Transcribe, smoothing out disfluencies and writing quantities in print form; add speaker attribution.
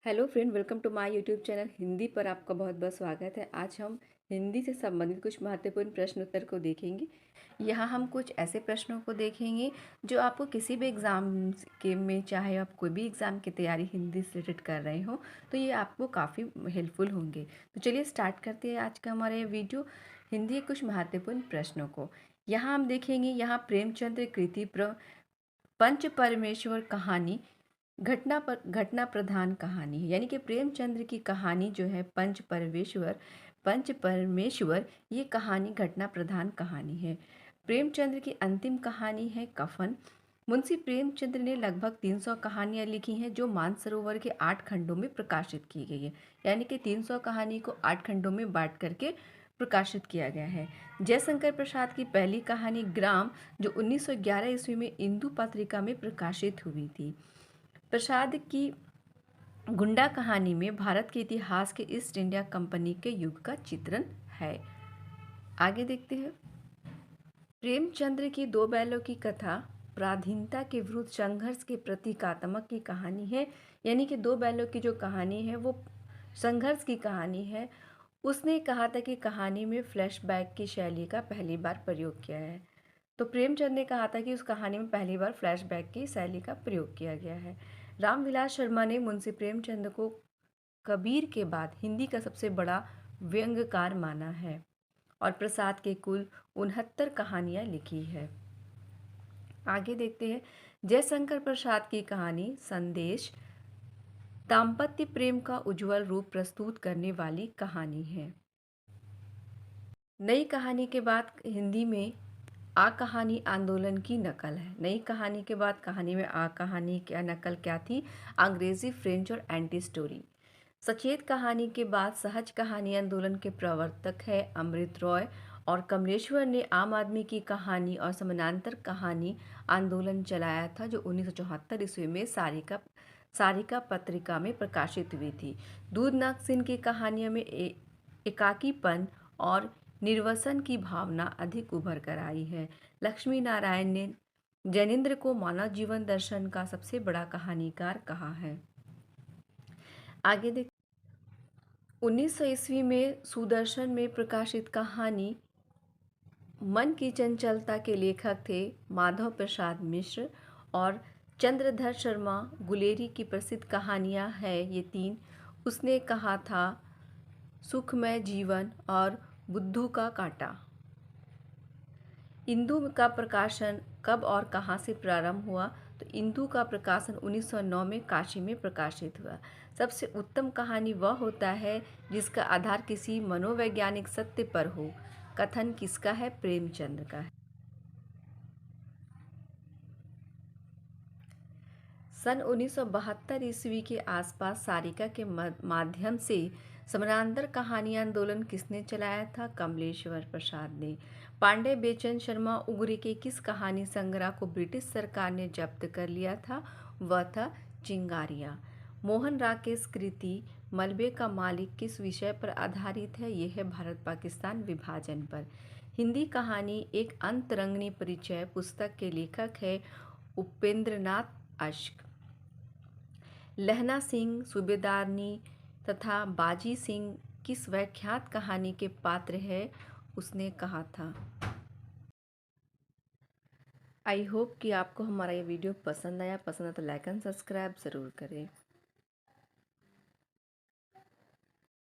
Speaker 1: Hello friend, welcome to my YouTube channel Hindi पर आपका बहुत बहुत स्वागत है। आज हम हिंदी से संबंधित कुछ महत्वपूर्ण प्रश्न उत्तर को देखेंगे। यहाँ हम कुछ ऐसे प्रश्नों को देखेंगे जो आपको किसी भी एग्ज़ाम के में, चाहे आप कोई भी एग्ज़ाम की तैयारी हिंदी से रिलेटेड कर रहे हो, तो ये आपको काफ़ी हेल्पफुल होंगे। तो चलिए स्टार्ट करते हैं आज का हमारा ये वीडियो हिंदी के कुछ महत्वपूर्ण प्रश्नों को। यहाँ हम देखेंगे, यहाँ प्रेमचंद्र कृति पंच परमेश्वर कहानी घटना प्रधान कहानी है। यानी कि प्रेमचंद्र की कहानी जो है पंच परमेश्वर, ये कहानी घटना प्रधान कहानी है। प्रेमचंद्र की अंतिम कहानी है कफन। मुंशी प्रेमचंद्र ने लगभग 300 कहानियां लिखी हैं जो मानसरोवर के 8 खंडों में प्रकाशित की गई है। यानी कि 300 कहानी को 8 खंडों में बांट करके प्रकाशित किया गया है। जयशंकर प्रसाद की पहली कहानी ग्राम, जो 1911 ईस्वी में इंदु पत्रिका में प्रकाशित हुई थी। प्रसाद की गुंडा कहानी में भारत के इतिहास के ईस्ट इंडिया कंपनी के युग का चित्रण है। आगे देखते हैं। प्रेमचंद्र की दो बैलों की कथा पराधीनता के विरुद्ध संघर्ष के प्रतीकात्मक की कहानी है। यानी कि दो बैलों की जो कहानी है वो संघर्ष की कहानी है। उसने कहा था कि कहानी में फ्लैशबैक की शैली का पहली बार प्रयोग किया है। तो प्रेमचंद ने कहा था कि उस कहानी में पहली बार फ्लैशबैक की शैली का प्रयोग किया गया है। रामविलास शर्मा ने मुंशी प्रेमचंद को कबीर के बाद हिंदी का सबसे बड़ा व्यंग्यकार माना है और प्रसाद के कुल 69 कहानियां लिखी है। आगे देखते हैं। जयशंकर प्रसाद की कहानी संदेश दाम्पत्य प्रेम का उज्जवल रूप प्रस्तुत करने वाली कहानी है। नई कहानी के बाद हिंदी में आ कहानी आंदोलन की नकल है। नई कहानी के बाद कहानी में आ कहानी क्या नकल क्या थी? अंग्रेजी, फ्रेंच और एंटी स्टोरी। सचेत कहानी के बाद सहज कहानी आंदोलन के प्रवर्तक है अमृत रॉय और कमलेश्वर ने आम आदमी की कहानी और समानांतर कहानी आंदोलन चलाया था, जो 1974 ईस्वी में सारिका पत्रिका में प्रकाशित हुई थी। दूधनाग सिंह की कहानियों में एकाकीपन और निर्वसन की भावना अधिक उभर कर आई है। लक्ष्मी नारायण ने जैनेन्द्र को मानव जीवन दर्शन का सबसे बड़ा कहानीकार कहा है। आगे देख 1900 ईस्वी में सुदर्शन में प्रकाशित कहानी मन की चंचलता के लेखक थे माधव प्रसाद मिश्र और चंद्रधर शर्मा गुलेरी की प्रसिद्ध कहानियां हैं ये तीन। उसने कहा था सुखमय जीवन और बुद्धू का कांटा। इंदु का प्रकाशन कब और कहाँ से प्रारंभ हुआ? तो इंदु का प्रकाशन 1909 में काशी में प्रकाशित हुआ। सबसे उत्तम कहानी वह होता है जिसका आधार किसी मनोवैज्ञानिक सत्य पर हो। कथन किसका है? प्रेमचंद का है। सन 1972 ईस्वी के आसपास सारिका के माध्यम से समानांतर कहानी आंदोलन किसने चलाया था? कमलेश्वर प्रसाद ने। पांडे बेचन शर्मा उगरी के किस कहानी संग्रह को ब्रिटिश सरकार ने जब्त कर लिया था? वह था चिंगारियाँ। मोहन राकेश कृति मलबे का मालिक किस विषय पर आधारित है? यह है भारत पाकिस्तान विभाजन पर। हिंदी कहानी एक अंतरंगिणी परिचय पुस्तक के लेखक है उपेंद्रनाथ अश्क। लहना सिंह, सूबेदारनी तथा बाजी सिंह किस व्याख्यात कहानी के पात्र है? उसने कहा था। आई होप कि आपको हमारा ये वीडियो पसंद आया। पसंद आया तो लाइक एंड सब्सक्राइब ज़रूर करें।